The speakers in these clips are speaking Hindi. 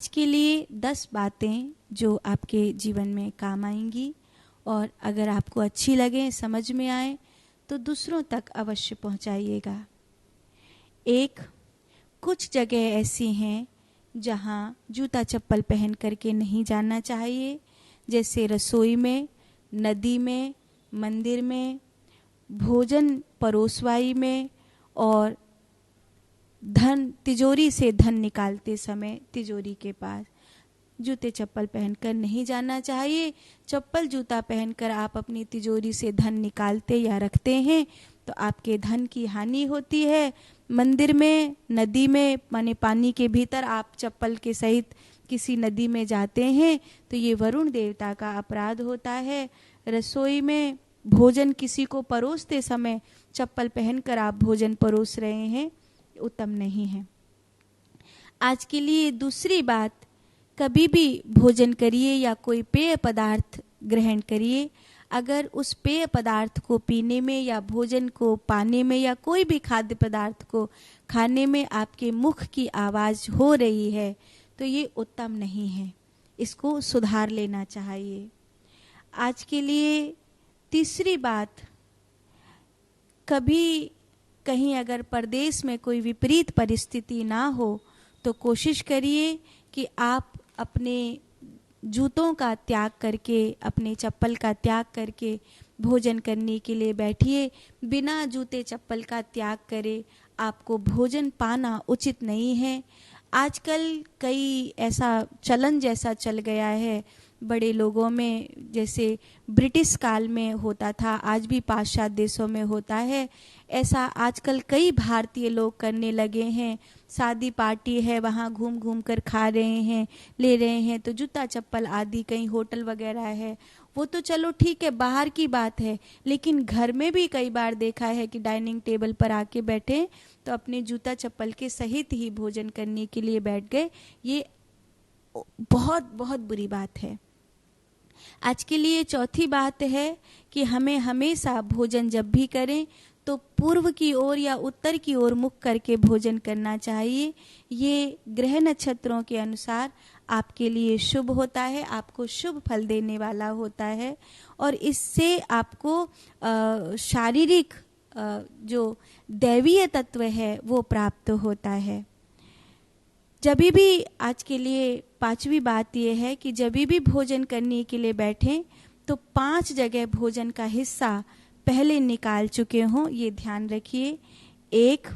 आज के लिए 10 बातें जो आपके जीवन में काम आएंगी और अगर आपको अच्छी लगे, समझ में आए तो दूसरों तक अवश्य पहुंचाइएगा। एक, कुछ जगह ऐसी हैं जहां जूता चप्पल पहन करके नहीं जाना चाहिए, जैसे रसोई में, नदी में, मंदिर में, भोजन परोसवाई में और धन तिजोरी से धन निकालते समय तिजोरी के पास जूते चप्पल पहनकर नहीं जाना चाहिए। चप्पल जूता पहनकर आप अपनी तिजोरी से धन निकालते या रखते हैं तो आपके धन की हानि होती है। मंदिर में, नदी में, माने पानी के भीतर आप चप्पल के सहित किसी नदी में जाते हैं तो ये वरुण देवता का अपराध होता है। रसोई में भोजन किसी को परोसते समय चप्पल पहनकर आप भोजन परोस रहे हैं, उत्तम नहीं है। आज के लिए दूसरी बात, कभी भी भोजन करिए या कोई पेय पदार्थ ग्रहण करिए, अगर उस पेय पदार्थ को पीने में या भोजन को पाने में या कोई भी खाद्य पदार्थ को खाने में आपके मुख की आवाज़ हो रही है तो ये उत्तम नहीं है, इसको सुधार लेना चाहिए। आज के लिए तीसरी बात, कभी कहीं अगर परदेश में कोई विपरीत परिस्थिति ना हो तो कोशिश करिए कि आप अपने जूतों का त्याग करके, अपने चप्पल का त्याग करके भोजन करने के लिए बैठिए। बिना जूते चप्पल का त्याग करे आपको भोजन पाना उचित नहीं है। आजकल कई ऐसा चलन जैसा चल गया है बड़े लोगों में, जैसे ब्रिटिश काल में होता था, आज भी पाश्चात्य देशों में होता है। ऐसा आजकल कई भारतीय लोग करने लगे हैं। शादी पार्टी है, वहाँ घूम घूम कर खा रहे हैं, ले रहे हैं, तो जूता चप्पल आदि, कहीं होटल वगैरह है वो तो चलो ठीक है, बाहर की बात है, लेकिन घर में भी कई बार देखा है कि डाइनिंग टेबल पर आके बैठे तो अपने जूता चप्पल के सहित ही भोजन करने के लिए बैठ गए। ये बहुत बहुत बुरी बात है। आज के लिए चौथी बात है कि हमें हमेशा भोजन जब भी करें तो पूर्व की ओर या उत्तर की ओर मुख करके भोजन करना चाहिए। ये ग्रह नक्षत्रों के अनुसार आपके लिए शुभ होता है, आपको शुभ फल देने वाला होता है और इससे आपको शारीरिक जो दैवीय तत्व है वो प्राप्त होता है। जब भी आज के लिए पांचवी बात यह है कि जब भी भोजन करने के लिए बैठें तो 5 जगह भोजन का हिस्सा पहले निकाल चुके हों, ये ध्यान रखिए। 1,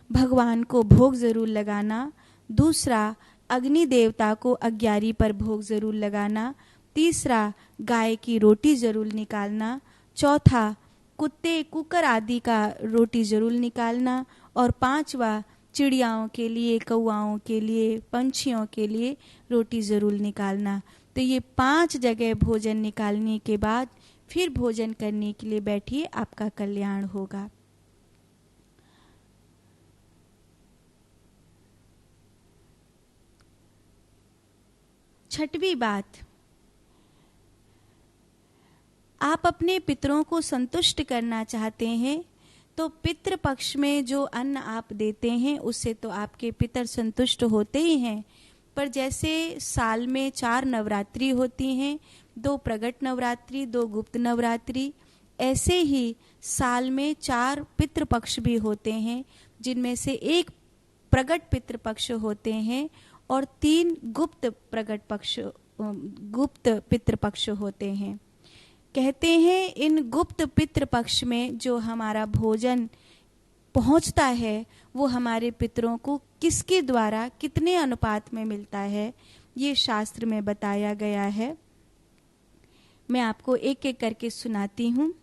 भगवान को भोग जरूर लगाना। दूसरा, अग्नि देवता को अग्यारी पर भोग जरूर लगाना। तीसरा, गाय की रोटी जरूर निकालना। चौथा, कुत्ते कुकर आदि का रोटी जरूर निकालना। और 5वां, चिड़ियाओं के लिए, कौआओं के लिए, पंछियों के लिए रोटी ज़रूर निकालना। तो ये 5 जगह भोजन निकालने के बाद फिर भोजन करने के लिए बैठिए, आपका कल्याण होगा। छठवीं बात, आप अपने पितरों को संतुष्ट करना चाहते हैं तो पितृ पक्ष में जो अन्न आप देते हैं उससे तो आपके पितर संतुष्ट होते ही हैं, पर जैसे साल में 4 नवरात्रि होती हैं, 2 प्रगट नवरात्रि, 2 गुप्त नवरात्रि, ऐसे ही साल में 4 पितृपक्ष भी होते हैं, जिनमें से 1 प्रगट पितृपक्ष होते हैं और 3 गुप्त पितृपक्ष होते हैं। कहते हैं इन गुप्त पितृपक्ष में जो हमारा भोजन पहुंचता है वो हमारे पितरों को किसके द्वारा कितने अनुपात में मिलता है, ये शास्त्र में बताया गया है। मैं आपको एक एक करके सुनाती हूँ।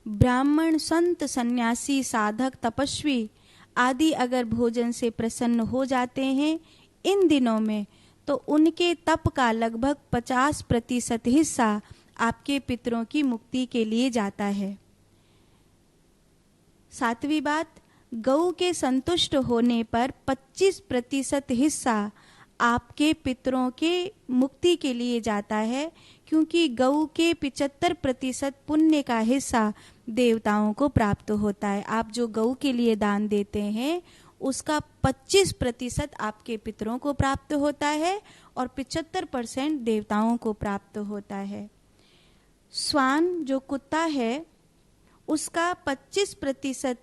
ब्राह्मण, संत, सन्यासी, साधक, तपस्वी आदि अगर भोजन से प्रसन्न हो जाते हैं इन दिनों में तो उनके तप का लगभग 50% हिस्सा आपके पितरों की मुक्ति के लिए जाता है। 7वीं बात, गौ के संतुष्ट होने पर 25% हिस्सा आपके पितरों के मुक्ति के लिए जाता है, क्योंकि गौ के 75% पुण्य का हिस्सा देवताओं को प्राप्त होता है। आप जो गौ के लिए दान देते हैं उसका 25% आपके पितरों को प्राप्त होता है और 75% देवताओं को प्राप्त होता है। स्वान जो कुत्ता है उसका 25%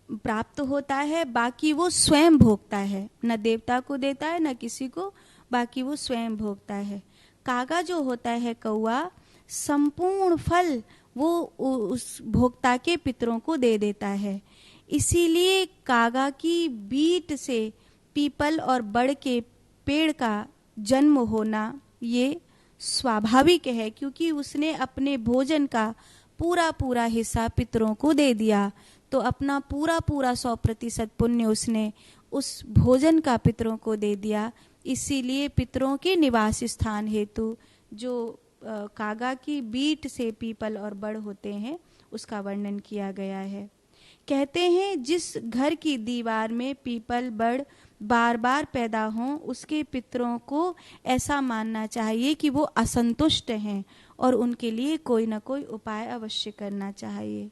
प्राप्त होता है, बाकी वो स्वयं भोगता है, न देवता को देता है न किसी को, बाकी वो स्वयं भोगता है। कागा जो होता है कौआ, संपूर्ण फल वो उस भोक्ता के पितरों को दे देता है। इसीलिए कागा की बीट से पीपल और बड़ के पेड़ का जन्म होना ये स्वाभाविक है, क्योंकि उसने अपने भोजन का पूरा पूरा हिस्सा पितरों को दे दिया, तो अपना पूरा पूरा 100% पुण्य उसने उस भोजन का पितरों को दे दिया। इसीलिए पितरों के निवास स्थान हेतु जो कागा की बीट से पीपल और बड़ होते हैं उसका वर्णन किया गया है। कहते हैं जिस घर की दीवार में पीपल बड़ बार बार पैदा हों, उसके पितरों को ऐसा मानना चाहिए कि वो असंतुष्ट हैं और उनके लिए कोई ना कोई उपाय अवश्य करना चाहिए।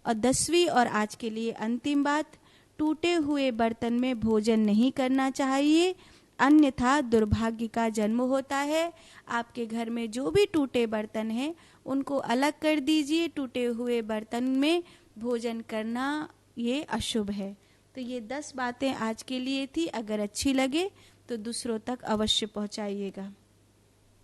और 10वीं और आज के लिए अंतिम बात, टूटे हुए बर्तन में भोजन नहीं करना चाहिए, अन्यथा दुर्भाग्य का जन्म होता है। आपके घर में जो भी टूटे बर्तन हैं उनको अलग कर दीजिए। टूटे हुए बर्तन में भोजन करना ये अशुभ है। तो ये 10 बातें आज के लिए थी। अगर अच्छी लगे तो दूसरों तक अवश्य पहुंचाइएगा।